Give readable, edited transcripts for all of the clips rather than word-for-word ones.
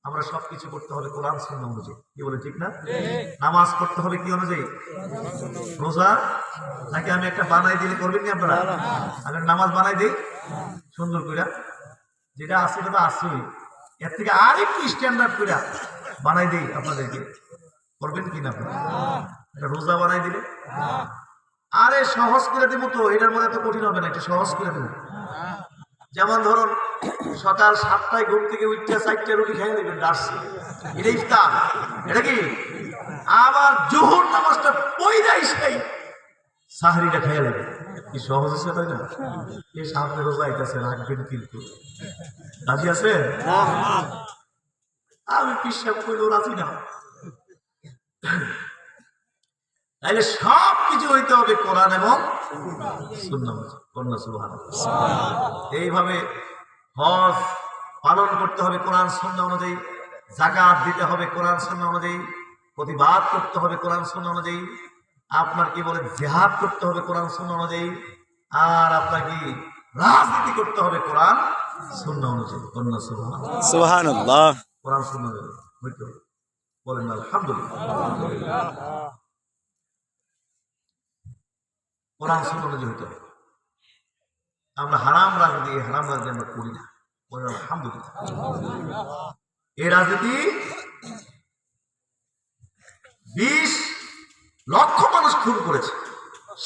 আমরা সবকিছু করতে হবে কোরআন সুন্নাহ অনুযায়ী। কি বলে ঠিক না? নামাজ পড়তে হবে কি অনুযায়ী? রোজা নাকি আমি একটা বানাই দিলে করবেন কি আপনারা? আমি নামাজ বানাই দিই সুন্দর করে, যেটা আছে সেটা তো আসছেই, এর থেকে আরেকটু স্ট্যান্ডার্ড করে বানাই দিই আপনাদেরকে, করবেন কি না আপনারা? একটা রোজা বানাই দিলে আরে সহজ করে দেবো তো, এটার মধ্যে তো কঠিন হবে না, একটু সহজ করে দেবো। যেমন ধরুন সকাল 7টায় ঘুম থেকে উঠতে 4টা রুটি খাইয়ে দেবেন ডাসছে, এটা ইফতার। এটা কি? আবার জোহর নামাজটা পয়দাই সেই সাহরিটা খাইয়ে দেবে। কি সহজ হচ্ছে তাই না? এই সামনে রোজা আইতেছে, রাখবেন কিন্তু রাজি আছে? আমি পিসাব করলেও রাজি না। তাইলে সব কিছু হইতে হবে কোরআন এবং সুন্নাহ সুবহানাল্লাহ। এইভাবে হজ পালন করতে হবে কোরআন সুন্নাহ অনুযায়ী, যাকাত দিতে হবে কোরআন সুন্নাহ অনুযায়ী, প্রতিবাদ করতে হবে কোরআন সুন্নাহ অনুযায়ী, আপনার কি বলে জিহাদ করতে হবে কোরআন সুন্নাহ অনুযায়ী, আর আপনার কি রাজনীতি করতে হবে কোরআন সুন্নাহ অনুযায়ী। সুবহানাল্লাহ। কোরআন সুন্নাহ অনুযায়ী হইতে হবে। বলেন আলহামদুলিল্লাহ। কোরআন সুন্নাহ অনুযায়ী হইতে হবে। আমরা হারাম রাজনীতি আমরা করি না। বলেন আলহামদুলিল্লাহ। এই রাজনীতি 20 লক্ষ মানুষ খুন করেছে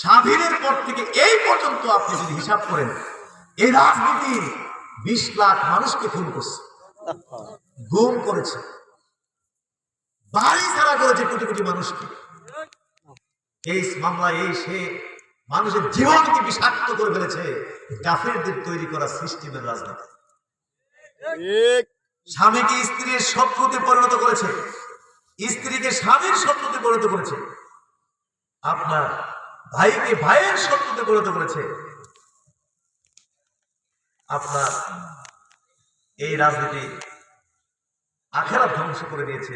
স্বাধীনের পর থেকে এই পর্যন্ত। আপনি যদি হিসাব করেন, এই রাজনীতি 20 লাখ মানুষকে খুন করছে, গুম করেছে, বাড়ি ছাড়া করেছে কোটি কোটি মানুষকে। এই মামলা এই সে মানুষের জীবনকে বিষাক্ত করে ফেলেছে কাফেরদের তৈরি করা সিস্টেমের রাজনীতি। স্বামীকে স্ত্রীর শত্রুতে পরিণত করেছে, স্ত্রীকে স্বামীর শত্রুতে পরিণত করেছে, আপনার ভাইকে ভাইয়ের শত্রুতে পরিণত করেছে। আপনার এই রাজনীতি আখেরাত ধ্বংস করে দিয়েছে।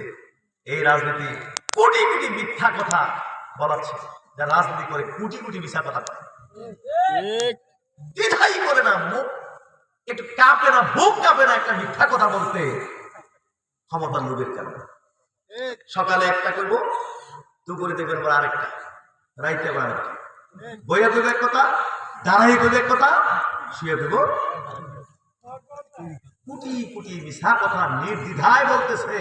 এই রাজনীতি কোটি কোটি মিথ্যা কথা বলাচ্ছে। যারা রাজনীতি করে কোটি কোটি মিথ্যা কথা বলে, দ্বিধাই করে না, মুখ একটু কাঁপে না, বুক কাঁপে না একটা মিথ্যা কথা বলতে, ক্ষমতার লোভের কারণে। সকালে একটা করবো, দুপুরে করবো আরেকটা, রাইতে আবার আরেকটা, বইয়া দেবো এক কথা, দাঁড়াই দেবো এক কথা, শুয়ে দেবো কোটি কোটি মিথ্যা কথা নির্দ্বিধায় বলতেছে।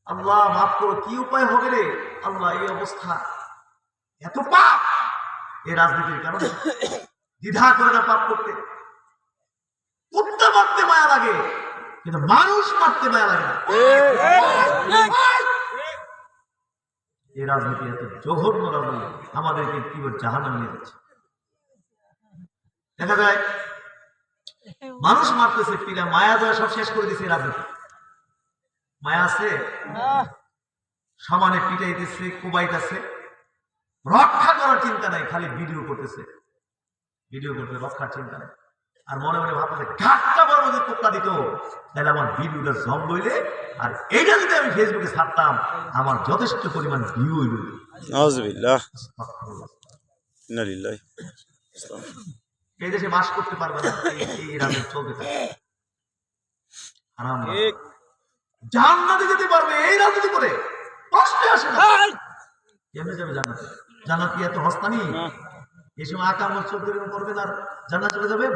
আল্লাহ মাফ করো, কি উপায় হবে রে আল্লাহ? এই অবস্থা, এত পাপ এই রাজনীতির কারণে। দ্বিধা করে না পাপ করতে। কুত্তা মারতে মায়া লাগে, কিন্তু মানুষ মারতে মায়া লাগে না। এই রাজনীতি এত জঘন্য রাজনীতি আমাদেরকে কি জাহান্নামে নিয়ে যাচ্ছে। দেখা যায় মানুষ মারতেছে, পিলা মায়া দয়া সব শেষ করে দিচ্ছে। রাজনীতি মায়া আছে, সমানে পিটাইতেছে, কুবাইতেছে, রক্ষা করার চিন্তা নাই, খালি ভিডিও করতেছে, ভিডিও করতে রক্ষার চিন্তা নাই। আর মনে মনে ভাবতেছে ঘাটটা বড় যদি কোপটা দিত, তাহলে আমার ভিডিওটা জম লইলে, আর এইটা যদি আমি ফেসবুকে ছাড়তাম, আমার যথেষ্ট পরিমাণ ভিউ হইল। এই দেশে বাস করতে পারবে না, এই রাজনীতি চলতে থাকে। জান্নাতে যেতে পারবে এই রাজনীতি করে, প্রশ্নে আসে না। কেমনে যাবে জান্নাতে? জান্নাত কি এত হস্তানি? এই সময় আকাম চলতে করবেন আর জান্নাত চলে যাবে?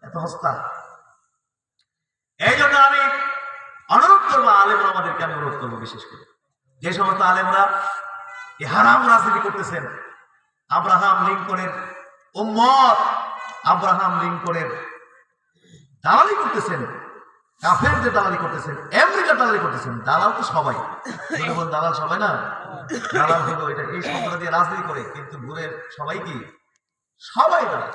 এত হস্তা? এই জন্য আমি অনুরোধ করবো, আলেমরা আমাদেরকে আমি অনুরোধ করবো, বিশেষ করে যে সমস্ত আলেমরা এই হারাম রাজনীতি করতেছেন, আব্রাহাম লিঙ্কনের উম্মত, আব্রাহাম লিঙ্কনের দালালি করতেছেন, কাফেরদের দালালি করতেছেন, আমেরিকার দালালি করতেছেন। দালাল তো সবাই, দালাল সবাই না। দালাল হলো এটা, এই শব্দটা দিয়ে রাজনীতি করে, কিন্তু ঘুরে সবাই কি? সবাই দালাল।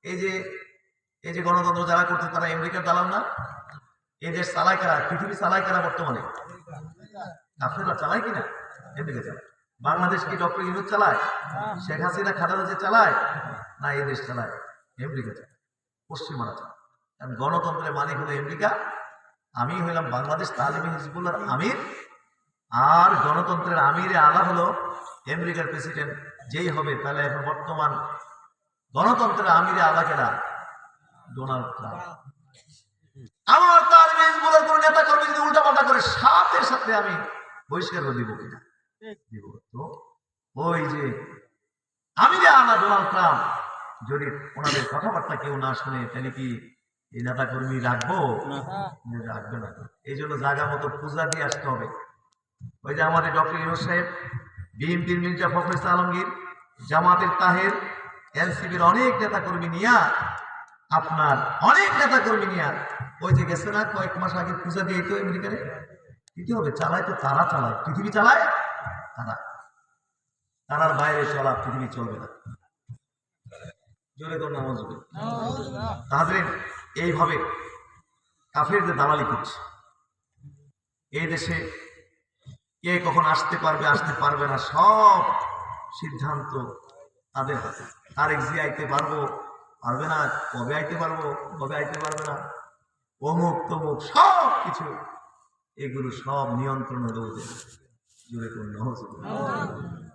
এই যে গণতন্ত্র যারা করছে তারা আমেরিকার দালাল না? এই দেশ চালায় কারা? পৃথিবী চালায় কারা বর্তমানে? কাফেররা চালায় কিনা? আমেরিকা চালায়। বাংলাদেশ কি ডক্টর ইউনূস চালায়? শেখ হাসিনা খালেদা জিয়া চালায় না? এই দেশ চালায় আমেরিকা চালায়, পশ্চিমারা চালায়। কারণ গণতন্ত্রের মালিক হলো আমেরিকা, আমি হইলাম বাংলাদেশ তালিমি হিজবুল্লাহর আমির, আর গণতন্ত্রের আমিরে আলা হলো আমেরিকার প্রেসিডেন্ট যেই হবে। তাহলে এখন বর্তমান গণতন্ত্রের আমিরে আলা কেনা? Donald Trump. আমার তালিমি হিজবুল্লাহর কোন নেতা আসলে আমি বহিষ্কার করে দিব কিনা, দিব। তো ওই যে আমিরে আলা ডোনাল্ড ট্রাম্প, যদি ওনাদের কথাবার্তা কেউ না শুনে তাহলে কি এই নেতা কর্মী রাখবো? রাখবে না। এই জন্য জায়গা মতো পূজা দিয়ে আসতে হবে। ওই যে আমাদের ডক্টর ইউনূস সাহেব, বিএনপির মির্জা ফখরুল ইসলাম আলমগীর, জামাতের তাহের, এনসিপির অনেক নেতা কর্মী নিয়া, আপনার অনেক নেতা কর্মী নিয়া ওই যে গেছে না কয়েক মাস আগে পূজা দিয়ে তো আমেরিকারে দিতে হবে। চালায় তো তারা, চালায় পৃথিবী, চালায় তারা। তারার বাইরে চলা পৃথিবী চলবে না। জোরে তো নামাজ হবে। তাহলে এইভাবে কাফেরদের দালালি করছে। এই দেশে কে কখন আসতে পারবে আসতে পারবে না সব সিদ্ধান্ত তাদের হাতে। তারেক জিয়া আইতে পারবো পারবে না, কবে আইতে পারবো কবে আইতে পারবে না, অমুক তমুক সব কিছু, এগুলো সব নিয়ন্ত্রণ হলো ওদের। জোরে কোন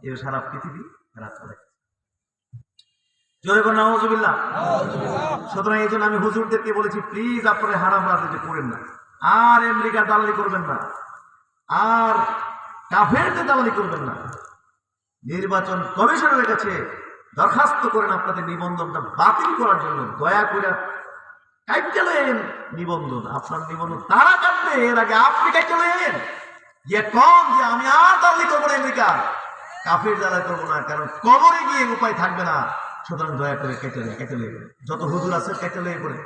এ সারা পৃথিবী রাত করে। জোরে কোন নাউজুবিল্লাহ। সুতরাং এই জন্য আমি হুজুরদেরকে বলেছি, প্লিজ আপনারা হারাম রাজনীতি করেন না, আর আমেরিকার দালালি করবেন না, আর কাফেরদের দালালি করবেন না। নির্বাচন কমিশনের কাছে দরখাস্ত করেন আপনাদের নিবন্ধনটা বাতিল করার জন্য। দয়া করে কাইটে লয়েন নিবন্ধন, আপনার নিবন্ধন তারা কাটবে, এর আগে আপনি কাইটে লয়েন। যে কম যে আমি আর দালালি করবো না, আমেরিকা কাফের দালালি করবো না, কারণ কবরে গিয়ে উপায় থাকবে না। সুতরাং দয়া করে কেটে লয়ে যত হুজুর আছে কেটে লয়ে করে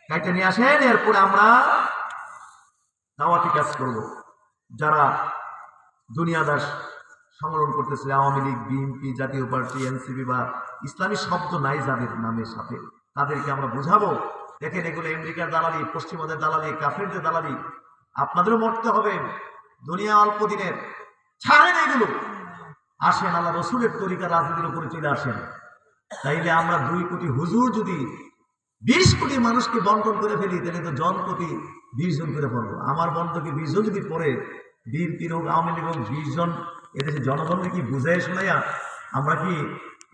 কাইটে নিয়ে আসেন। এরপরে আমরা দাওয়াতি কাজ করবো। যারা দুনিয়াদার সংগ্রহণ করতেছে, আওয়ামী লীগ, বিএনপি, জাতীয় পার্টি, এনসিপি বা ইসলামী শব্দ নাই যাদের নামের সাথে, তাদেরকে আমরা বুঝাবো, দেখেন এগুলো আমেরিকার দালালি, পশ্চিমাদের দালালি, কাফেরদের দালালি। আপনাদেরও মরতে হবে, দুনিয়া অল্প দিনের, ছাড়েন এগুলো। আসেন আল্লাহ রসুলের তরিকা রাজনীতির উপরে চলে আসেন। তাইলে আমরা 2 কোটি হুজুর যদি 20 কোটি মানুষকে বন্টন করে ফেলি, তাহলে তো জন প্রতি 20 জন করে পড়বো। আমার বন্টনকে 20 জন যদি পড়ে, বিএনপি হোক, আওয়ামী লীগ হোক, 20 জন, এদেশে জনগণকে কি বুঝাই শোনাইয়া আমরা কি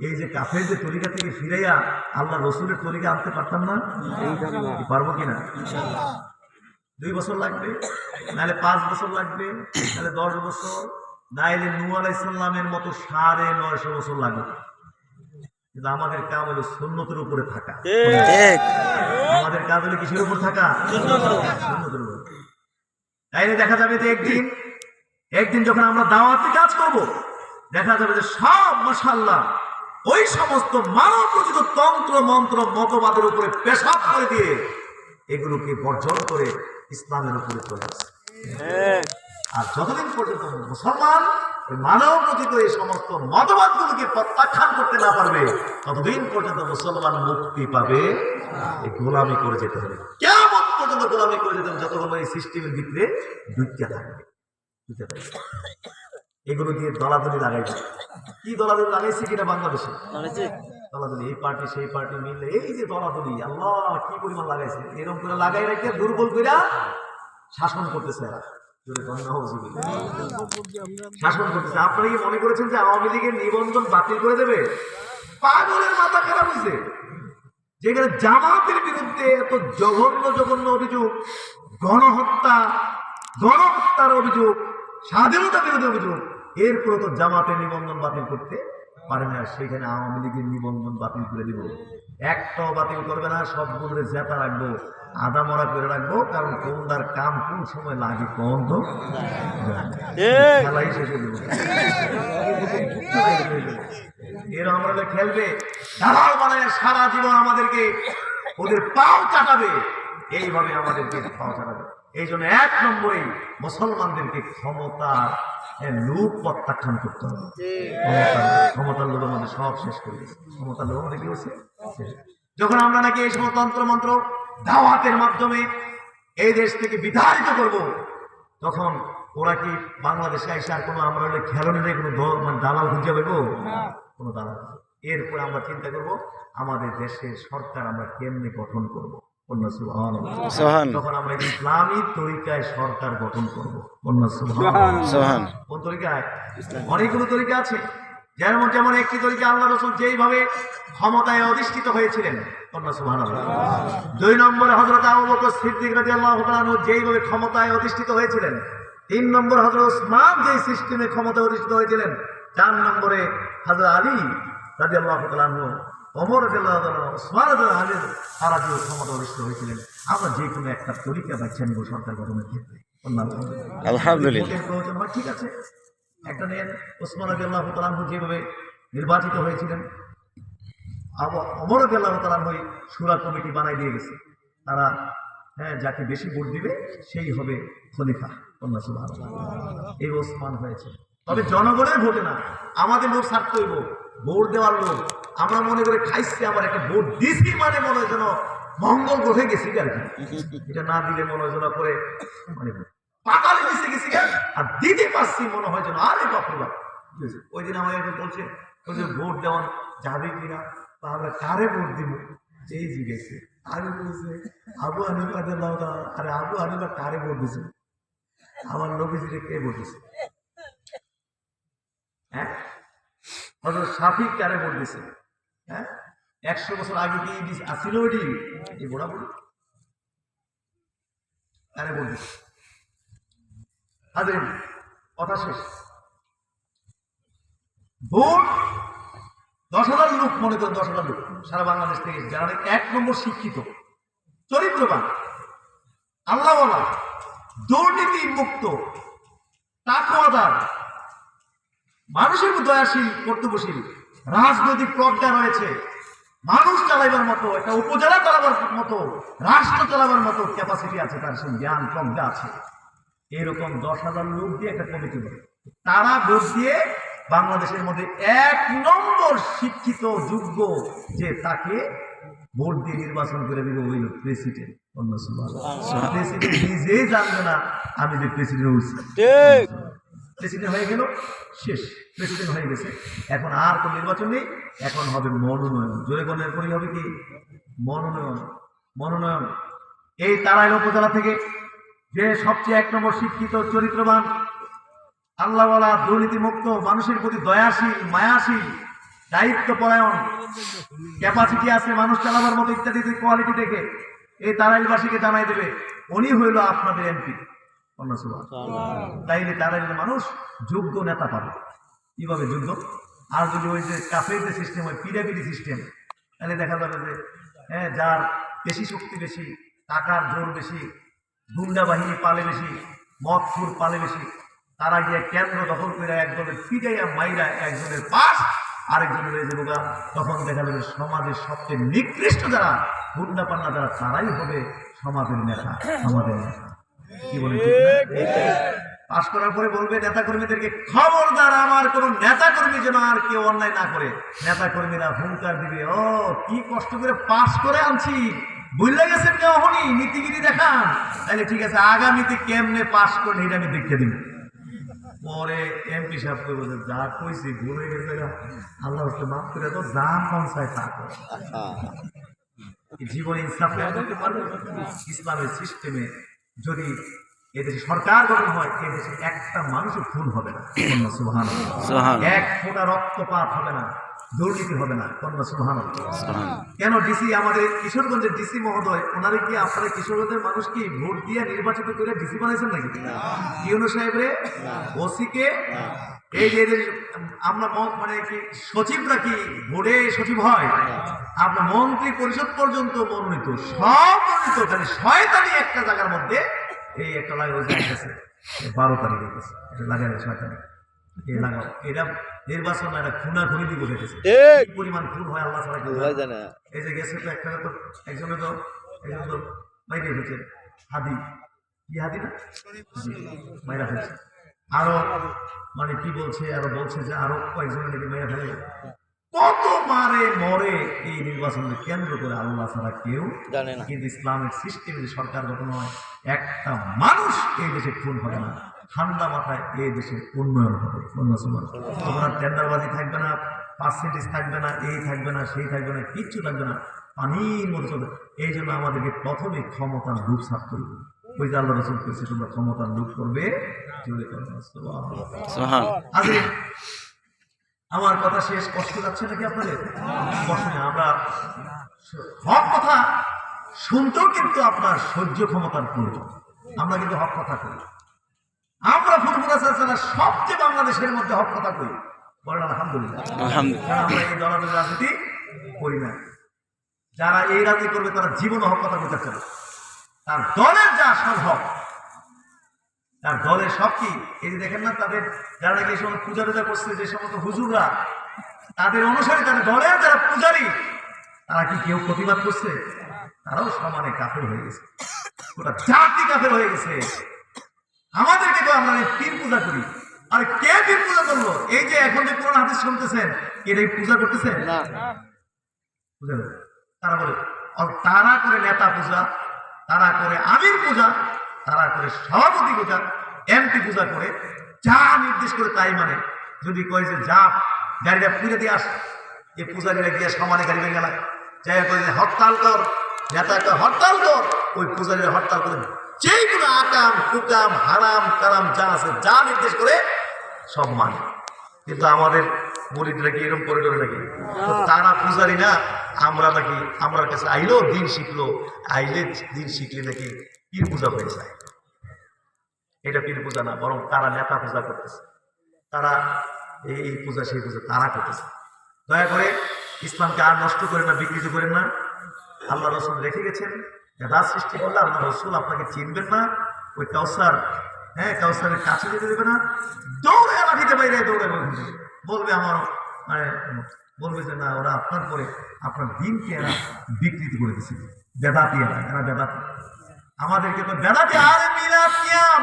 এই যে কাফেরদের তরিকা থেকে ফিরাইয়া আল্লাহ রসুলের তরিকা আনতে পারতাম না? পারবো কিনা? 2 বছর লাগবে, নাহলে 5 বছর লাগবে, নাহলে 10 বছর, নাইলে নূহ আলাইহিস সালামের মতো 950 বছর লাগবে। কিন্তু আমাদের কাজ হলো সুন্নতের উপরে থাকা। আমাদের কাজ হলো কিসের উপর থাকা? সুন্নতের উপর। তাইলে দেখা যাবে যে একদিন যখন আমরা দাওয়াতি কাজ করব, দেখা যাবে যে সব মাশাআল্লাহ ওই সমস্ত মানব রচিত তন্ত্র মন্ত্র মতবাদের উপরে পেশাব করে দিয়ে এগুলোকে বর্জন করে ইসলামের উপরে চলে আসে। আর যতদিন পর্যন্ত মুসলমান মানব রচিত এই সমস্ত মতবাদগুলোকে প্রত্যাখ্যান করতে না পারবে, ততদিন পর্যন্ত মুসলমান মুক্তি পাবে। এই গোলামি করে যেতে হবে, কিয়ামত পর্যন্ত গোলামি করে যেতে হবে, যতক্ষণ এই সিস্টেমের ভিতরে ঢুকতে থাকবে। এগুলো দিয়ে দলাদলি লাগাইছে। কি দলাদলি লাগাইছে কিনা বাংলাদেশে? দলাদলি, এই পার্টি সেই পার্টি মিললে এই যে দলাদলি, আল্লাহ কি পরিমাণ লাগাইছে। এরকম করে লাগাই রেখে দুর্বল করে শাসন করতেছে। শাসন করতেছে। আপনারা কি মনে করেছেন যে আওয়ামী লীগের নিবন্ধন বাতিল করে দেবে? পাগলের মাথা খারাপ হয়েছে। যেখানে জামাতের বিরুদ্ধে এত জঘন্য অভিযোগ, গণহত্যার অভিযোগ, স্বাধীনতা বিরোধী অভিযোগ, এরপরে তো জামাতের নিবন্ধন বাতিল করতে পারে না। সেখানে আওয়ামী লীগের নিবন্ধন বাতিল করে দিব। একটাও বাতিল করবে না, সবগুলো জেতা রাখবো, আদা মরা করে রাখবো। কারণ কোনটার কাম কোন সময় লাগে কোন তো খেলাই শেষে দেবো। এরা আমরা খেলবে, দালাল বানায় সারা জীবন আমাদেরকে ওদের পাও চাটাবে। এইভাবে আমাদেরকে পাও চাটাবে। এই জন্য 1 নম্বরে মুসলমানদেরকে ক্ষমতা লোভ প্রত্যাখ্যান করতে হবে। ক্ষমতার লোভ আমাদের সব শেষ করে দিয়েছে। ক্ষমতার লোভ আমাদের কি হচ্ছে? যখন আমরা নাকি এই সময় তন্ত্রমন্ত্র দাওয়াতের মাধ্যমে এই দেশ থেকে বিতাড়িত করব, তখন ওরা কি বাংলাদেশে এসে আর কোনো আমরা খেলনে কোনো দালাল খুঁজে পাবো? কোনো দালাল। এরপরে আমরা চিন্তা করব আমাদের দেশের সরকার আমরা কেমনি গঠন করবো। তখন আমরা ইসলামী তরিকায় সরকার গঠন করবো। কোন তরিকায়? অনেকগুলো তরিকা আছে। যেমন একটি তরিকা, আল্লাহ রাসূল যেইভাবে ক্ষমতায় অধিষ্ঠিত হয়েছিলেন, 2 নম্বরে হযরত আবু বকর সিদ্দিক রাদিয়াল্লাহু তাআলা আনহু যেইভাবে ক্ষমতায় অধিষ্ঠিত হয়েছিলেন, 3 নম্বর হযরত ওসমান যে সিস্টেমে ক্ষমতা অধিষ্ঠিত হয়েছিলেন, 4 নম্বরে হযরত আলী রাদিয়াল্লাহু তাআলা আনহু, ওমর রাদিয়াল্লাহু তাআলা, ওসমান রাদিয়াল্লাহু আলী তারা যে ক্ষমতা অধিষ্ঠিত হয়েছিলেন। আমরা যে কোনো একটা তরিকা বাছে নিব সরকার গঠনের ক্ষেত্রে। আলহামদুলিল্লাহ। ভোটের প্রয়োজন হয়, ঠিক আছে, একটা নেন। ওসমান রাদিয়াল্লাহু তাআলা আনহু যেভাবে নির্বাচিত হয়েছিলেন, ওমর রাদিয়াল্লাহু তাআলা আনহু শূরা কমিটি বানাই দিয়ে গেছে, তারা যাকে বেশি ভোট দিবে সেই হবে খলিফা। এই ওসমান হয়েছে, তবে জনগণের ভোটে না, আমাদের লোক ছাড়তে হইব, ভোট দেওয়ার লোক। আমরা মনে করে খাইছি, আবার একটা ভোট দিছি মানে মনে হয় যেন মঙ্গল গ্রহে গেছি আর কি। এটা না দিলে মনে হয় যেন করে মানে পাতালে গেছে গেছি, আর দিতে পারছি মনে হয় যেন আরে বাপুরা। ওই দিন আমার একজন বলছে ওই যে ভোট দেওয়া যাবে কিনা, তা আমরা কারে ভোট দিব এই জিজ্ঞেসে। আমি বলছি আবু হানিফা রাদিয়াল্লাহু তাআলা। আরে আবু হানিফা কারে ভোট দিছে? আমার নবীজিকে কে ভোট দিছে? হ্যাঁ, হযরত শাফিঈ কারে ভোট দিছে? হ্যাঁ, 100 বছর আগে কি আসিল ওটি? এই বড় বড় কারে ভোট দিছে? হাজির, কথা শেষ। ভোট 10,000 লোক, মনে করেন 10,000 লোক সারা বাংলাদেশ থেকে, যারা 1 নম্বর শিক্ষিত, চরিত্রবান, আল্লাহওয়ালা, দুর্নীতি মুক্ত, তাকওয়াদার, মানুষের দয়াশীল, কর্তব্যশীল, রাজনৈতিক প্রজ্ঞা রয়েছে, মানুষ চালাইবার মতো, একটা উপজেলা চালাবার মতো, রাষ্ট্র চালাবার মতো ক্যাপাসিটি আছে, তার সেই জ্ঞান প্রজ্ঞা আছে, এরকম 10,000 লোক দিয়ে একটা কমিটি করে তারা ভোট দিয়ে বাংলাদেশের মধ্যে 1 নম্বর শিক্ষিত যোগ্য যে তাকে ভোট দিয়ে নির্বাচন করে দিবে, ওই প্রেসিডেন্ট। প্রেসিডেন্ট নিজেই জানবে না আমি যে প্রেসিডেন্ট হয়েছি। প্রেসিডেন্ট হয়ে গেল, শেষ, প্রেসিডেন্ট হয়ে গেছে। এখন আর কোন নির্বাচন নেই, এখন হবে মনোনয়ন। জোরে গণের পরই হবে কি মনোনয়ন। মনোনয়ন এই তারাইল উপজেলা থেকে যে সবচেয়ে 1 নম্বর শিক্ষিত, চরিত্রবান, আল্লাহওয়ালা, দুর্নীতিমুক্ত, মানুষের প্রতি দয়াশীল, মায়াশীল, দায়িত্বপরায়ণ, ক্যাপাসিটি আছে মানুষ চালাবার মতো ইত্যাদি কোয়ালিটি দেখে এই তারাইলবাসীকে জানাই দেবে উনি হইল আপনাদের এমপি। তাইলে তারাইলের মানুষ যোগ্য নেতা পাবে। কিভাবে যোগ্য? আর যদি ওই যে কাফের যে সিস্টেম হয়, পিরামিড সিস্টেম, তাহলে দেখা যাবে যে যার বেশি শক্তি বেশি, টাকার জোর বেশি, গুন্ডা বাহিনী পালে বেশি, মদখুর পালে বেশি, তারা গিয়ে কেন্দ্র দখল করে একজনের পিটাইয়া মাইরা একজনের পাশ আরেকজনের হয়ে যাবো। তখন দেখা যাবে সমাজের সবচেয়ে নিকৃষ্ট যারা গুন্ডা পান্না যারা, তারাই হবে সমাজের নেতা, আমাদের নেতা। কি বলে? পাশ করার পরে বলবে নেতা কর্মীদেরকে, খবরদার আমার কোন নেতা কর্মী যেন আর কেউ অন্যায় না করে। নেতা কর্মীরা হুঙ্কার দিবে, ও কি কষ্ট করে পাশ করে আনছি, বুঝলে গেছেন কেউ হনি, নীতিগিরি দেখান, তাহলে ঠিক আছে, আগামীতে কেমনে পাশ করে এটা আমি দেখতে দিব। পরে এমপি সাহেব বলছে, যা কইছি ভুল হয়ে গেছে, আল্লাহ হচ্ছে মাফ করে তো, যা মন চায় তা করে। জীবনে ইনসাফ করতে পারবে। ইসলামের সিস্টেমে যদি এদেশে সরকার গঠন হয়, এদেশে একটা মানুষের খুন হবে না, সুবহানাল্লাহ। 1 ফোঁটা রক্তপাত হবে না, দুর্নীতি হবে না, সুবহানাল্লাহ। কেন ডিসি, আমাদের কিশোরগঞ্জের ডিসি মহোদয়, ওনারে কি আপনারা কিশোরগঞ্জের মানুষ কি ভোট দিয়ে নির্বাচিত করে ডিসি বানাইছেন নাকি? ইউনূস সাহেবরে, ওসিকে, এই যে আমরা মানে কি সচিবরা কি ভোটে সচিব হয়? আপনার মন্ত্রী পরিষদ পর্যন্ত মনোনীত, সব মনোনীত, খালি শয়তানি একটা জায়গার মধ্যে এই একটা লাগানো গেছে 12 তারিখে গেছে, এটা লাগানো 6 তারিখ, এই লাগাও, এটা নির্বাচন না, এটা খুনাখুনি দিয়ে বসেছে। পরিমাণ খুন হয় আল্লাহ ছাড়া কেউ জানে না। এই যে গেছে তো একটা, তো একজনে তো বাইরে হয়েছে, হাদি, কি হাদি না মাইরা ফেলছে, আরো মানে কি বলছে, আরো বলছে যে আরো কয়েকজনের নাকি মেরে ফেলে। কত মারে মরে এই নির্বাচনকে কেন্দ্র করে আল্লাহ ছাড়া কেউ জানে না। কিন্তু ইসলামিক সিস্টেম যে সরকার গঠন হয়, একটা মানুষ এই দেশে খুন হবে না, ঠান্ডা মাথায় এই দেশের উন্নয়ন হবে। তোমার টেন্ডারবাজি থাকবে না, পার্সেন্টেজ থাকবে না, এই থাকবে না, সেই থাকবে না, কিচ্ছু থাকবে না, পানির মতো চলবে। এই জন্য আমাদেরকে প্রথমে ক্ষমতার লুপ সাফ করবে। ওই যে আল্লাহ রাসূল করেছে, তোমরা ক্ষমতার লুপ করবে। আমার কথা শেষ, কষ্ট যাচ্ছে নাকি আপনাদের? কষ্ট নেই, আমরা হক কথা শুনতেও কিন্তু আপনার সহ্য ক্ষমতার প্রয়োজন। আমরা কিন্তু হক কথা করি, আমরা আমরা ফুরফুরা সালসালা সবচেয়ে বাংলাদেশের মধ্যে হক কথা কই, বলেন আলহামদুলিল্লাহ। আলহামদুলিল্লাহ। আমরা এই দলাদলি রাজনীতি করি না। যারা এই রাজনীতি করবে তারা জীবনে হক কথা কইতে চাবে। তার দলের যা সব হক, তার দলের সব কি, এই যে দেখেন না তাদের যারা নাকি এই সময় পূজা টুজা করছে, যে সমস্ত হুজুররা, তাদের অনুসারী, তাদের দলের যারা পূজারী, তারা কি কেউ প্রতিবাদ করছে? তারাও সমানে কাফের হয়ে গেছে, গোটা জাতি কাফের হয়ে গেছে। আমাদেরকে তো আমরা এই পীর পূজা করি, আর কে পীর পূজা করলো? এই যে এখন যে কোরআন হাদিস শুনতেছেন, এটাই পূজা করতেছেন না, পূজা করে। তারা বলে, তারা করে নেতা পূজা, তারা করে আমির পূজা, তারা করে সভাপতি পূজা, এমপি পূজা করে, যা নির্দেশ করে তাই মানে। যদি কয় যে যা গাড়িটা ফিরে দিয়ে আস, এই পূজারীরা গিয়ে সমানে গাড়ি ভেঙে গেলায়, যাই করে হরতাল কর, নেতাকে হরতাল কর, ওই পূজারীরা হরতাল করে যেইগুলো আকাম কুকাম হারাম কারাম যা আছে যা নির্দেশ করে সব মানে। কিন্তু আমাদের মুরিদরা কি এরকম করে ধরে নাকি? তারা পূজারী না, আমরা নাকি আমার কাছে আইলেও দিন শিখলো, আইলে দিন শিখলে নাকি পীর পূজা হয়ে যায়। এটা পীর পূজা না, বরং তারা নেতা পূজা করতেছে, তারা এই পূজা সেই পূজা তারা করতেছে। দয়া করে ইসলামকে আর নষ্ট করেন না, বিকৃত করেন না। আল্লাহ রসুল রেখে গেছেন, রাজ সৃষ্টি করলে আল্লাহ রসুল আপনাকে চিনবেন না, ওই কাউসার, হ্যাঁ কাউসারের কাছে যেতে দেবে না, দৌড়ে লাঠিতে বাইরে দৌড়ে বলবে আমার মানে বলবে যে না, ওরা আপনার পরে আপনার দিনকে এরা বিকৃতি করে দিচ্ছে, বেদাতি এরা বেদাতি। আমাদেরকে তো বেদাতি, আরে মিলাদ কিয়াম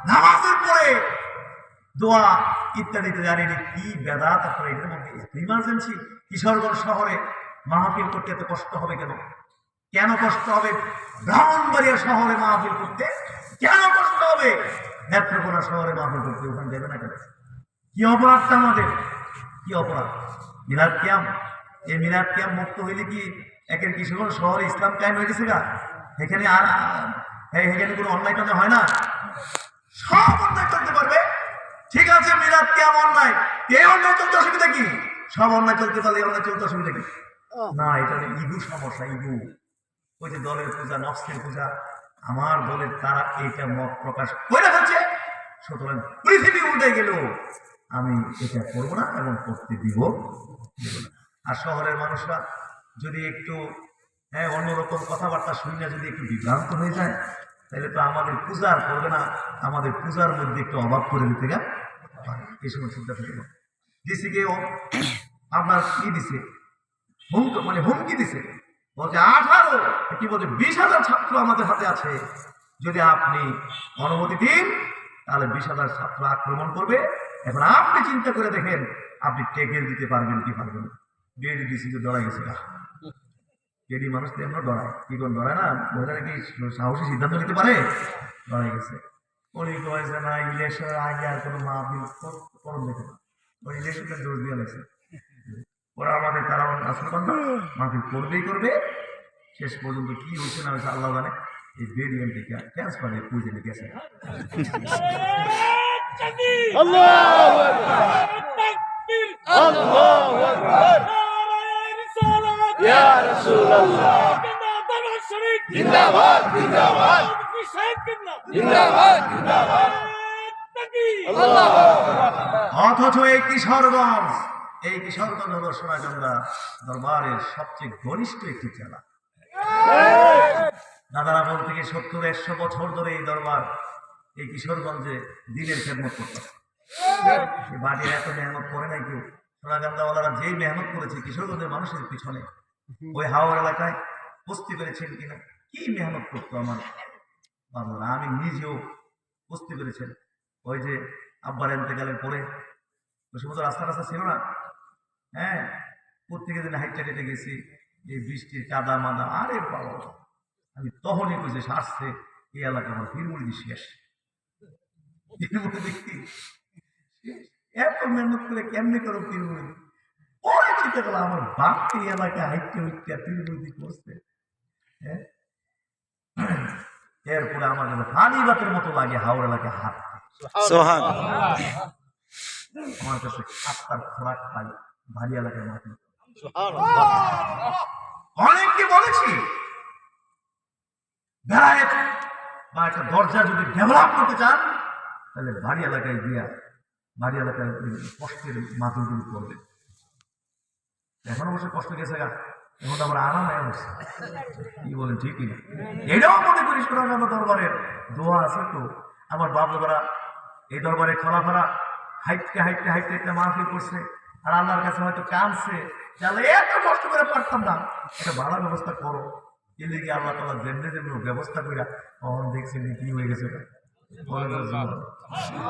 নামাজের পরে দোয়া ইত্যাদিতে জানেনি কি বেদাত। আপনার এটার মধ্যে এত ইমার্জেন্সি। কিশোরগঞ্জ শহরে মাহফিল করতে এত কষ্ট হবে কেন? কেন কষ্ট হবে? ব্রাহ্মণবাড়িয়া শহরে মাহফিল করতে কেন কষ্ট হবে? নেত্রকোনা শহরে মাহফিল করতে ওখানে দেবে না কেন? কি অপরাধটা আমাদের? কি অপরাধ? মিলাদ কিয়াম, এই মিলাদ কিয়াম মুক্ত হইলে কি একের কিশোরগঞ্জ শহরে ইসলাম কায়েম হয়ে গেছে গা? এখানে আর এখানে কোনো অন্যায় টন্যায় হয় না, সব অন্যায় চলতে পারবে। ঠিক আছে, মিলাদ কিয়াম অন্যায়, এই অন্যায় চলতে অসুবিধা কি? সব অন্যায় চলতে পারলে অন্যায় চলতে অসুবিধা কি? না, এটা ইগু সমস্যা, ইগু। ওই যে দলের পূজা, নফসের পূজা, আমার দলের তারা এইটা মত প্রকাশ করে ফেলছে, সুতরাং পৃথিবী উল্টে গেল, আমি এটা করবো না এবং করতে দিব না। আর শহরের মানুষরা যদি একটু অন্যরকম কথাবার্তা শুনে যদি একটু বিভ্রান্ত হয়ে যায়, তাহলে তো আমাদের পূজা আর করবে না, আমাদের পূজার মধ্যে একটু অভাব করে দিতে গা এই সময় চিন্তা থেকে দিছে কে আপনার কি দিছে, হুমকি দিছে, বলছে 18 কি বলছে 20,000 ছাত্র আমাদের হাতে আছে, যদি আপনি অনুমতি দিন তাহলে 20,000 ছাত্র আক্রমণ করবে। এখন আপনি চিন্তা করে দেখেন আপনি টেকেল দিতে পারবেন কি পারবেন না। বিএডি ডিসি তো ডরাই গেছে, বিএডি মানুষ তো এমন ডরায়, কি কোন ডরায় না, মহিলারা কি সাহসী সিদ্ধান্ত নিতে পারে? ডরাই গেছে। উনি কয়েছে না ইলেকশনের আগে আর কোনো মাহফিল করুন দেখে না, ওই ইলেকশনের জোর দিয়ে লাগছে, ওরা আমাদের তারা আসল না, মাহফিল করবেই করবে। শেষ পর্যন্ত কি হয়েছে না হয়েছে আল্লাহ জানে, এই বেরিয়ান থেকে ট্রান্সফারে পুজে গেছে। অথচ এই কিশোরগঞ্জ হল সোনাকান্দা দরবারের সবচেয়ে ঘনিষ্ঠ একটি জেলা। দাদারা বলতে গিয়ে 70-100 বছর ধরে এই দরবার এই কিশোরগঞ্জে দিনের খেদমত করতে, বাড়ির এত মেহনত করে নাই কেউ। সোনাকান্দাওয়ালারা যেই মেহনত করেছে কিশোরগঞ্জের মানুষের পিছনে, ওই হাওড় এলাকায় বুঝতে পেরেছেন কিনা কি মেহনত করতো আমার বাবারা, আমি নিজেও বুঝতে পেরেছেন। ওই যে আব্বার এন্তেকালের পরে ওই সমস্ত রাস্তা ছিল না, হ্যাঁ, প্রত্যেকের দিন হাইটটা কেটে গেছি, এই বৃষ্টির কাদা মাদা, আরে বাবা, আমি তখনই বুঝে আসছে এই এলাকা আমার পীরমুড়ি শেষ। দেখি এত মেহনত করে কেমনি করো পীরমুড়ি, পরে চিন্তা করলাম আমার বাপ এই এলাকায় হাইটে উঠতে পীরমুড়ি করছে। হ্যাঁ, এরপরে আমার যেন ফানিবাতের মতো লাগে হাওড় এলাকায় হাত, আমার কাছে আত্মার খোরাক পাই ভারী এলাকার মাটি। অনেককে বলেছি বেড়ায় বা একটা দরজা যদি ডেভেলপ করতে চান তাহলে বাড়ি এলাকায় গিয়া বাড়ি এলাকায় কষ্টের মাতুলগুলো করবে। এখন অবশ্য কষ্ট গেছে গা, এখন তো আমরা আরাম হয়ে বসছি। কি বলেন ঠিক কিনা? এটাও মনে করি সোনাগান দরবারের দোয়া আছে তো। আমার বাপ দাদারা এই দরবারে খোলাফারা হাইটতে হাইটতে হাইটতে একটা মাহফিল করছে, আর আল্লাহর কাছে হয়তো কাঁদছে, তাহলে এত কষ্ট করে পারতাম না, একটা ভালো ব্যবস্থা করো। এলে গিয়ে আল্লাহ তালা যেমনি যেমনি ব্যবস্থা করিয়া তখন দেখছেন কি হয়ে গেছে।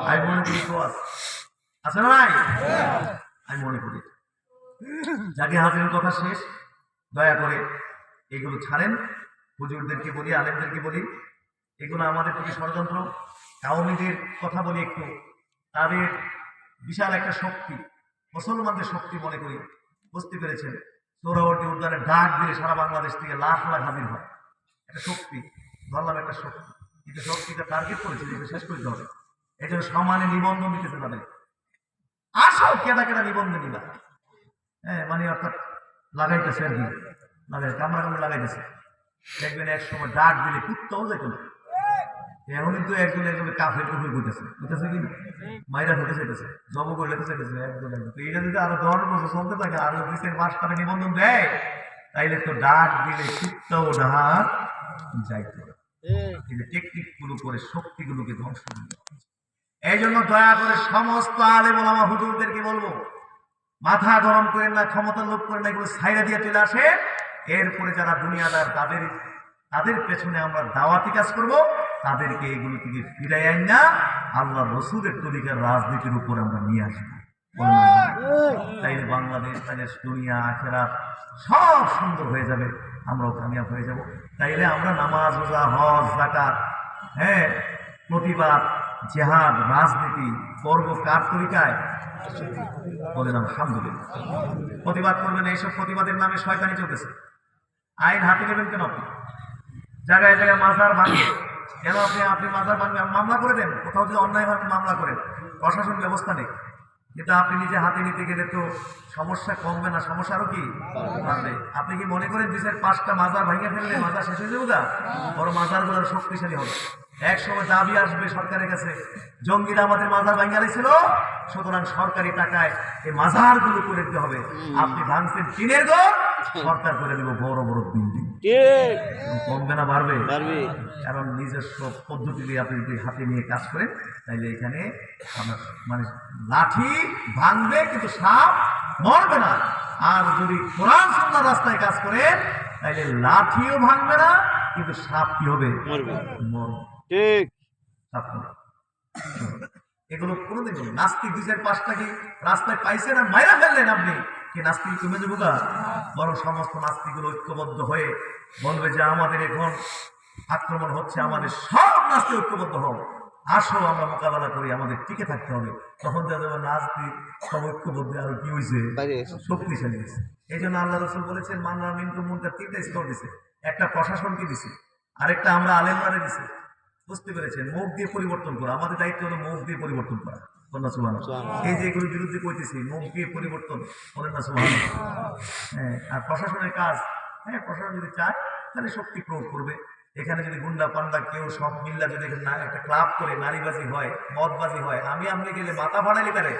আমি মনে করি তো আছে না নাই? আমি মনে করি যাকে হাজির কথা শেষ, দয়া করে এগুলো ছাড়েন। হুজুরদেরকে বলি, আলেমদেরকে বলি, এগুলো আমাদের প্রতি ষড়যন্ত্র। কাউমিদের কথা বলি একটু, তাদের বিশাল একটা শক্তি, মুসলমানদের শক্তি মনে করি। বুঝতে পেরেছেন? সোহরাওয়ার্দী উদ্যানে ডাক দিলে সারা বাংলাদেশ থেকে লাখ লাখ হাজির হয়। একটা শক্তি, ধরলাম একটা শক্তি, কিন্তু শক্তিটা টার্গেট করেছে যেটা শেষ করতে হবে। এই জন্য সমানে নিবন্ধন দিতেছে তাদের। আসল কেটা কেটা নিবন্ধন নিবা, হ্যাঁ, মানে অর্থাৎ লাগাইতেছে আর কি, লাগাই কামড়া কামড়ে লাগাইতেছে। দেখবেন এক সময় ডাক দিলে কুত্তাও যেত না। এখন কিন্তু একজন একজনের কাফের কুফের করতেছে, বুঝতেছে কি মাইরা হতে চাইতেছে, জব করলে তো চাইতেছে একজন একজন। তো এটা যদি আরো 10 বছর চলতে থাকে, আরো 2-3 মাস টাকা নিবন্ধন দেয়, তাইলে তো ডাক দিলে কুত্তাও ডাক যাইতে হবে। কিন্তু টেকনিক গুলো করে শক্তিগুলোকে ধ্বংস করতে হবে। এই জন্য দয়া করে সমস্ত আলেম ওলামা হুজুরদেরকে বলবো, মাথা গরম করেন না, ক্ষমতা লোভ করেন না, এগুলো ছাইরা দিয়ে চলে আসে। এরপরে যারা দুনিয়াদার তাদের পেছনে আমরা দাওয়াতি কাজ করব, তাদেরকে এগুলো থেকে ফিরাই আইন না আল্লাহ রসুলের তরিকার রাজনীতির উপর আমরা নিয়ে আসবো। তাইলে বাংলাদেশ, তাইলে দুনিয়া আখেরাত সব সুন্দর হয়ে যাবে, আমরাও কামিয়াব হয়ে যাব। তাইলে আমরা নামাজ, রোজা, হজ, যাকাত, হ্যাঁ, প্রতিবাদ, জিহাদ, রাজনীতি করব কার তরিকায়? বলেন আলহামদুলিল্লাহ। প্রতিবাদ করবেন, এইসব প্রতিবাদের নামে শয়তানি চলতেছে। আইন হাতে নেবেন কেন? আপনি জায়গায় জায়গায় মাজার ভাঙবে কেন? আপনি মাজার ভাঙবেন, মামলা করে দেন। কোথাও যদি অন্যায়ভাবে মামলা করেন, প্রশাসন ব্যবস্থা নেই। কিন্তু আপনি নিজে হাতে নিতে গেলে তো সমস্যা কমবে না, সমস্যা আরো কি বাড়বে। আপনি কি মনে করেন 2-5টা মাজার ভেঙে ফেললে মাজার শেষ হয়ে যাবে না? বড় মাজার গুলো শক্তিশালী হবে। এক সময় দাবি আসবে সরকারের কাছে, জঙ্গিরা আমাদের মাজার ভাঙিয়েছিল, সুতরাং সরকারি টাকায় এই মাজার গুলো করে দিতে হবে। আপনি ভাঙছেন টিনের ঘর, সরকার করে দিব বড় বড় বিল্ডিং। কমবে না বাড়বে? কারণ নিজস্ব পদ্ধতি দিয়ে আপনি যদি হাতে নিয়ে কাজ করেন, তাইলে এখানে আমরা মানে লাঠি ভাঙবে কিন্তু সাপ মরবে না। আর যদি কোরআন সুন্নাহর রাস্তায় কাজ করেন, তাইলে লাঠিও ভাঙবে না কিন্তু সাপ কি হবে? মরবে। ঠিক, সাপ মরবে। এগুলো কোনোদিন নাস্তিক 2-5টা কি রাস্তায় পাইছেন আর মাইরা ফেললেন আপনি, কি নাস্তিক কমে যাবো না? বরং সমস্ত নাস্তিকগুলো ঐক্যবদ্ধ হয়ে বলবে যে আমাদের এখন আক্রমণ হচ্ছে, আমাদের সব নাস্তিক ঐক্যবদ্ধ হোক, আসো আমরা মোকাবেলা করি, আমাদের টিকে থাকতে হবে। তখন দেখা যাবে নাস্তিক সব ঐক্যবদ্ধ আরো কি হয়েছে? শক্তিশালী হয়েছে। এই জন্য আল্লাহ রসুল বলেছেন, মানরা মিনকুম মুনকার 3টা স্তর দিছে। একটা প্রশাসনকে দিছে, আরেকটা আমরা আলেমরারে দিছে। বুঝতে পেরেছেন? মুখ দিয়ে পরিবর্তন করা আমাদের দায়িত্ব হলো, মুখ দিয়ে পরিবর্তন করা। এই যে এগুলোর বিরুদ্ধে কইতেছি, মুখ দিয়ে পরিবর্তন বলেন না সুবহানাল্লাহ। হ্যাঁ, আর প্রশাসনের কাজ, হ্যাঁ, প্রশাসন যদি চায় তাহলে শক্তি প্রয়োগ করবে। এখানে যদি গুন্ডা পান্ডা কেউ সব মিল্লা যদি একটা ক্লাব করে নারীবাজি হয়, মদবাজি হয়, আমি গেলে মাথা ফাড়াইলে তারে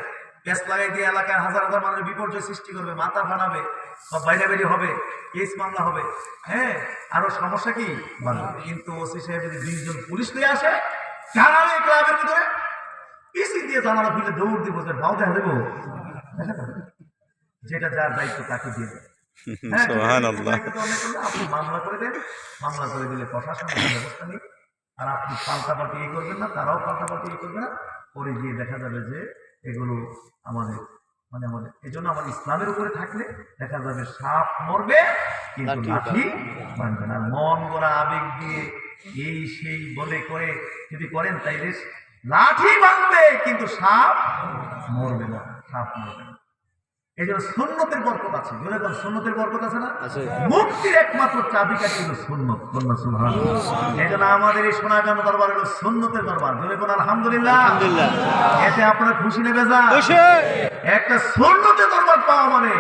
পেস লাগাই দিয়ে এলাকায় হাজার হাজার মানুষের বিপর্যয় সৃষ্টি করবে, মাথা ফাড়াবে, সব বাইরে বেরিয়ে হবে, কেস মামলা হবে, হ্যাঁ, আরো সমস্যা কি বাড়বে। কিন্তু ওসি সাহেব যদি 20 জন পুলিশ নিয়ে আসে জানালে ক্লাবের ভিতরে পিসি দিয়ে জানালা খুলে দৌড় দিব, ভাও দেখা দেবো, যেটা যার দায়িত্ব তাকে দিয়ে দেবে। আপনি মামলা করে দেন, মামলা করে দিলে প্রশাসনের ব্যবস্থা নেই, আর আপনি পাল্টাপাল্টি এই করবেন না, তারাও পাল্টাপাল্টি এই করবে না, পরে গিয়ে দেখা যাবে যে এগুলো আমাদের এই জন্য আমাদের ইসলামের উপরে থাকলে দেখা যাবে সাপ মরবে কিন্তু লাঠি ভাঙবে না। মন গড়া আবেগ দিয়ে এই সেই বলে করে যদি করেন, তাইলে লাঠি ভাঙবে কিন্তু সাপ মরবে না, সাপ মরবে না। এই জন্য সুন্নতের বরকত আছে, সুন্নতের বরকত আছে না? মুক্তির একমাত্র চাবিকাঠি হলো সুন্নত। সুবহানাল্লাহ। এই জন্য আমাদের এই সোনাগান দরবার হলো সুন্নতের দরবার। বলে কোন আলহামদুলিল্লাহ। এতে আপনারা খুশি নেবে যা? একটা সুন্নতের দরবার পাওয়া মানে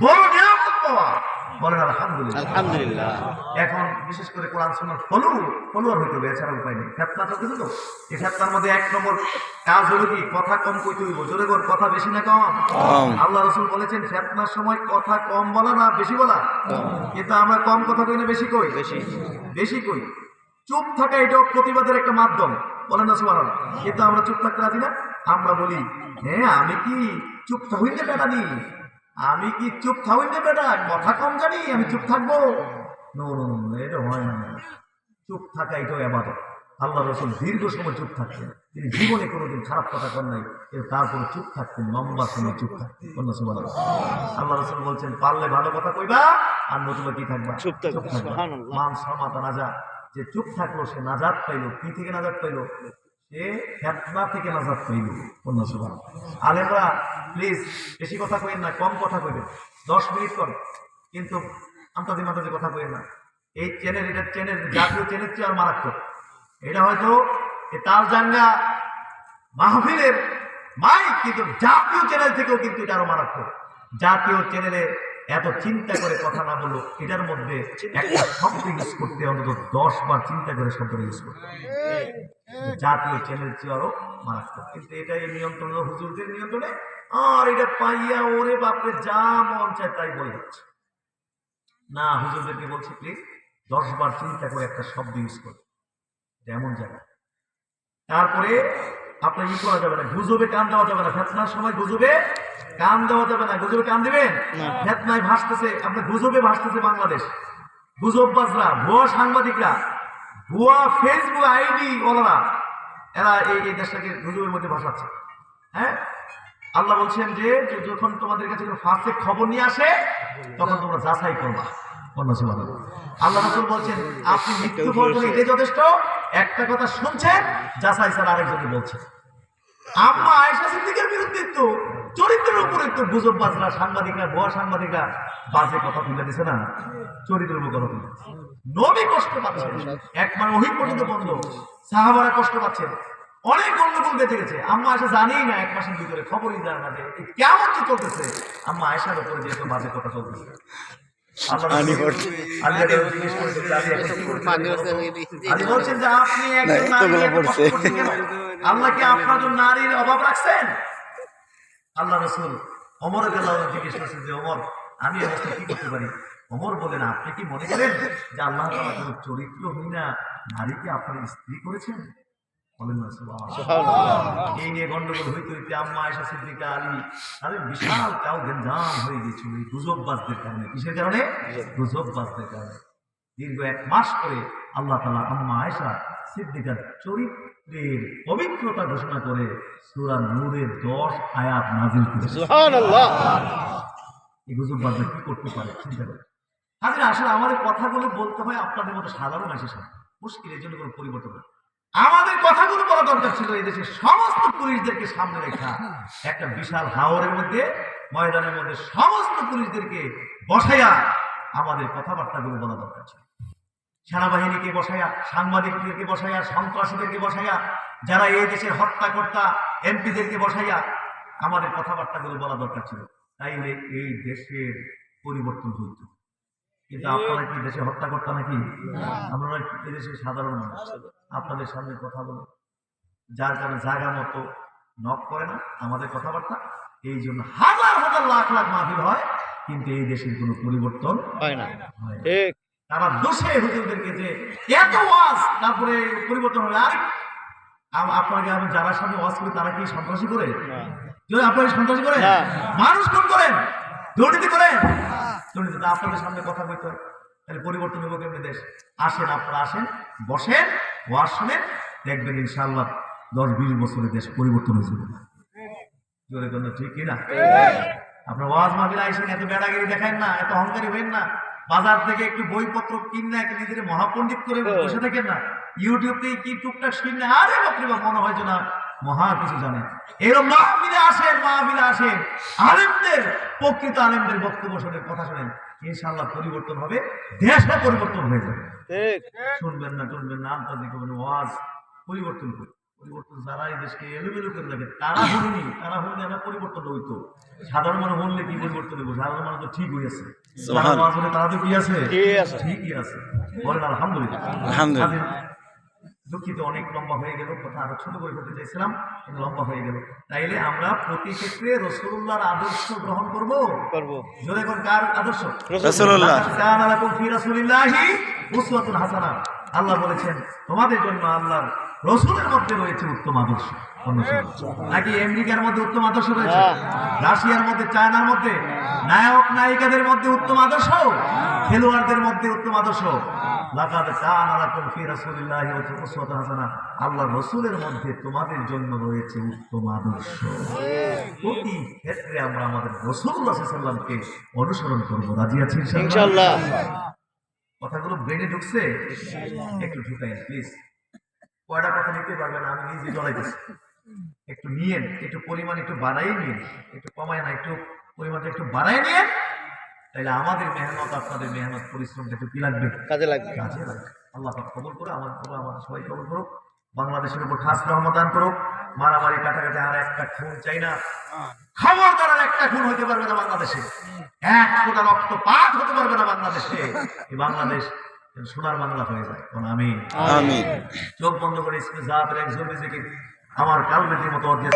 বড় নিয়ামত পাওয়া। বলেন আলহামদুলিল্লাহ। আলহামদুলিল্লাহ। এখন বিশেষ করে কোরআন সুন্নাহর ফলোয়ার হইতে হবে, এছাড়া উপায় নেই। ফেতনা চলতেছে তো, এই ফেতনার মধ্যে এক নম্বর কাজ হলো কি, কথা কম কইতে হইব। জোরে বল, কথা বেশি না কম? কম। আল্লাহ রাসূল বলেছেন ফেতনার সময় কথা কম বলা না বেশি বলা, কিন্তু আমরা কম কথা কই না বেশি কই? বেশি কই। চুপ থাকা এটাও প্রতিবাদের একটা মাধ্যম, বলেন না সুবহানাল্লাহ। কিন্তু আমরা চুপ থাকতে রাজি না। আমরা বলি হ্যাঁ আমি কি চুপ হইতে বেটা নি, আমি কি চুপ থাকতে বেটা, কথা কম জানি, আমি চুপ থাকবো? নো নো নো, এটা হয় না। চুপ থাকা এটাও ইবাদত। আল্লাহ রাসূল দীর্ঘ সময় চুপ থাকতেন, তিনি জীবনে কোনোদিন খারাপ কথা কন নাই, কিন্তু তারপরে চুপ থাকতেন, লম্বা সময় চুপ থাকতেন। সুবহানাল্লাহ। আল্লাহ রাসূল বলছেন পারলে ভালো কথা কইবা, আর নতুবা কি থাকবা? চুপ থাকবা। থাকবা। সুবহানাল্লাহ। মান সমাতা নাজাত, যে চুপ থাকলো সে নাজাত পাইলো। কি থেকে নাজাত পাইলো? সে ফিতনা থেকে নাজাত পাইলো। সুবহানাল্লাহ। আলেমরা প্লিজ বেশি কথা কইেন না, কম কথা কইবেন। 10 মিনিট কর, কিন্তু আন্তাজি মাতাজি কথা কইেন না। এই চ্যানেল, এটা চ্যানেল জাতীয় চ্যানেল চেয়ে আর মারাত্মক। এটা হয়তো তাল জাঙ্গা মাহফিলের মাইক, কিন্তু জাতীয় চ্যানেল থেকেও কিন্তু এটা আরো মারাত্মক। জাতীয় চ্যানেলে এত চিন্তা করে কথা না বলো, এটার মধ্যে একটা শব্দ ইউজ করতে অন্তত 10 বার চিন্তা করে শব্দ ইউজ করতে। জাতীয় চ্যানেল চেয়ে আরো মারাত্মক। কিন্তু এটা এই নিয়ন্ত্রণ হলো হুজুরদের নিয়ন্ত্রণে, আর এটা পাইয়া ওরে বাপরে যা মন চায় তাই বলে যাচ্ছে। না, হুজুরদেরকে বলছি প্লিজ 10 বার চিন্তা করে একটা শব্দ ইউজ করতে, এমন জায়গা। তারপরে আপনার ই করা যাবে না, গুজবে কান দেওয়া যাবে না। ফেতনার সময় গুজবে কান দেওয়া যাবে না। গুজবে কান দিবেন, ফেতনায় ভাসতেছে, আপনার গুজবে ভাসতেছে বাংলাদেশ। গুজববাজরা, ভুয়া সাংবাদিকরা, ভুয়া ফেসবুক আইডি ওলারা, এরা এই দেশটাকে গুজবের মধ্যে ভাসাচ্ছে। হ্যাঁ, আল্লাহ বলছেন যে যখন তোমাদের কাছে ফাঁসে খবর নিয়ে আসে তখন তোমরা যাচাই করবা। আল্লাহ রাসূল বলছেন আপনি মৃত্যু পর্যন্ত এটাই যথেষ্ট, একটা কথা শুনছেন, যাচাই ছাড়া আরেকজনকে বলছেন। আম্মা আয়েশা সিদ্দিকের বিরুদ্ধে তো চরিত্রের উপরে তো গুজববাজরা, সাংবাদিকরা, ভুয়া সাংবাদিকরা বাজে কথা তুলে দিছে না, চরিত্রের উপর কথা তুলে। নবী কষ্ট পাচ্ছেন, একবার ওহী পর্যন্ত বন্ধ, সাহাবারা কষ্ট পাচ্ছেন, অনেক গন্ডগোল বেঁচে গেছে। আম্মা আয়েশা জানেই না, 1 মাসের ভিতরে খবরই জানে না যে কেমন কি চলতেছে। আম্মা আয়েশার উপরে যে এত বাজে কথা চলতেছে। আলী বলছেন যে আপনি একজন নারী, আল্লাহ কি আপনার জন্য নারীর অভাব রাখছেন? আল্লাহ রাসূল ওমর রাদিয়াল্লাহু আনহু জিজ্ঞেস করছেন যে ওমর আমি অবস্থা কি করতে পারি? ওমর বলেন আপনি কি মনে করেন যে আল্লাহ তাআলা কোনো চরিত্রহীনা নারীকে আপনার স্ত্রী করেছেন? বলেন না সুবহানাল্লাহ। এই নিয়ে গন্ডগোল হইতে হইতে আম্মা আয়েশা সিদ্দিকা, আলী তাদের বিশাল কাউ গেঞ্জাম হয়ে গেছিল এই গুজববাজদের কারণে। কিসের কারণে? গুজববাজদের কারণে। দীর্ঘ 1 মাস করে আল্লাহ তাআলা আম্মা আয়েশা সিদ্দিকার চরিত্রের পবিত্রতা ঘোষণা করে সূরা নূরের 10 আয়াত নাযিল করেছেন। সুবহানাল্লাহ। এই গুজববাজরা কি করতে পারে চিন্তা করে। হাজির আসলে আমাদের কথাগুলো বলতে হয় আপনাদের মতো সাধারণ মানুষের সামনে, মুশকিল, এর জন্য কোনো পরিবর্তন না। আমাদের কথাগুলো বলা দরকার ছিল এই দেশের সমস্ত পুলিশদেরকে সামনে রেখা একটা বিশাল হাওরের মধ্যে, ময়দানের মধ্যে সমস্ত পুলিশদেরকে বসাইয়া আমাদের কথাবার্তাগুলো বলা দরকার ছিল। সেনাবাহিনীকে বসাইয়া, সাংবাদিকদেরকে বসাইয়া, সন্ত্রাসীদেরকে বসাইয়া, যারা এই দেশের হত্যাকর্তা এমপিদেরকে বসাইয়া আমাদের কথাবার্তাগুলো বলা দরকার ছিল। তাইলে এই দেশের পরিবর্তন হইত। কিন্তু আপনারা কি দেশে হত্যাকর্তা নাকি? আমরা এই দেশের সাধারণ মানুষ, আপনাদের সামনে কথা বলে যার কারণে জায়গা মতো নক করে না আমাদের কথাবার্তা। এই জন্য হাজার হাজার লাখ লাখ মাহফিল হয়, কিন্তু এই দেশের কোনো পরিবর্তন হয় না। ঠিক। তারা দোষে হুজুরদেরকে যে এত ওয়াজ, তারপরে পরিবর্তন হবে। আর আপনাকে আমি যারা সামনে ওয়াজ করি তারা কি সন্ত্রাসী করে? আপনারা সন্ত্রাসী করেন? মানুষ কোন করেন? দুর্নীতি করেন? দুর্নীতি। আপনাদের সামনে কথা বলতে হয়, তাহলে পরিবর্তন হবে কেমনি দেশ? আসেন, আপনারা আসেন, বসেন, ওয়াজ শুনেন, দেখবেন ইনশাআল্লাহ 10-20 বছরে দেশ পরিবর্তন হয়ে যাবে। জোরে কোন ঠিক কিনা? আপনার ওয়াজ মাহফিলে আইসেন, এত বেড়াগিরি দেখান না, এত অহংকারী হবেন না। বাজার থেকে একটু বইপত্র কিনে নিজেদের মহাপণ্ডিত করে বসে থাকেন না। ইউটিউব থেকে কি টুকটাক শুনে আরে বাপরে বাপ মনে হয় যে না মহা কিছু জানে। এরকম মাহফিলে আসেন, মাহফিলে আসেন, আলেমদের, প্রকৃত আলেমদের বক্তব্য শোনেন, কথা শোনেন, ইনশাআল্লাহ পরিবর্তন হবে, দেশটা পরিবর্তন হয়ে যাবে। শুনবেন না, শুনবেন না, আন্তর্জাতিক ওয়াজ পরিবর্তন করবে। পরিবর্তন যারা এই দেশকে এলোমেলো করে রাখে তারা হয়নি, তারা হলে আমরা পরিবর্তন হইতো। সাধারণ মানুষ হলে কি পরিবর্তন হইব? সাধারণ মানুষ তো ঠিক হয়েছে, তারা তো কি আছে, ঠিকই আছে। বলেন আলহামদুলিল্লাহ। আলহামদুলিল্লাহ। দুঃখিত, অনেক লম্বা হয়ে গেল, কথা আরো ছোট করে ফেলতে চাইছিলাম কিন্তু লম্বা হয়ে গেল। তাইলে আমরা প্রতি ক্ষেত্রে রাসূলুল্লাহর আদর্শ গ্রহণ করব। জোরে কোন কার আদর্শ? রাসূলুল্লাহ। কানা লাকুম ফি রাসূলিল্লাহি উসওয়াতুন হাসানাহ। আল্লাহ বলেছেন তোমাদের জন্য আল্লাহর রাসূলের মধ্যে রয়েছে উত্তম আদর্শ। নাকি আমেরিকার মধ্যে উত্তম আদর্শ রয়েছে? রাশিয়ার মধ্যে, চায়নার মধ্যে, নায়ক নায়িকাদের মধ্যে উত্তম আদর্শ, খেলোয়াড়দের মধ্যে উত্তম আদর্শ। লাকাদ কানা লাকুম ফি রাসূলিল্লাহি উসওয়াতুন হাসানাহ। আল্লাহর রাসূলের মধ্যে তোমাদের জন্য রয়েছে উত্তম আদর্শ। প্রতি ক্ষেত্রে আমরা আমাদের রাসূলুল্লাহ সাল্লাল্লাহু আলাইহি ওয়াসাল্লামকে অনুসরণ করব। রাজি আছি ইনশাআল্লাহ? কথাগুলো ব্রেনে ঢুকছে? একটু ঢুকাই প্লিজ। কয়টা কথা নিতে পারবেন, আমি নিজে জ্বলাইতেছি। একটু নিয়েন, একটু পরিমাণ একটু বাড়াই নিন, একটু কমায় না, একটু পরিমাণটা একটু বাড়াই নিয়েন। তাহলে আমাদের মেহনত, আপনাদের মেহনত, পরিশ্রমটা একটু কি লাগবে? কাজে লাগবে। কাজে লাগবে। আল্লাহ পাক কবুল করো, আমাদের সবাই কবুল করো। বাংলাদেশের উপর খাস রহমত দান করো। মারামারি কাটাকাটি আর একটা খুন চাই না। খবরদার আর একটা খুন হতে পারবে না বাংলাদেশে। এক ফোঁটা রক্তপাত হতে পারবে না বাংলাদেশে। এই বাংলাদেশ সোনার বাংলা হয়ে যায়। আমিন আমিন। চোখ বন্ধ করে ইসমে জাতের একজন নিজেকে আমার কালবেটির মতো অর্জন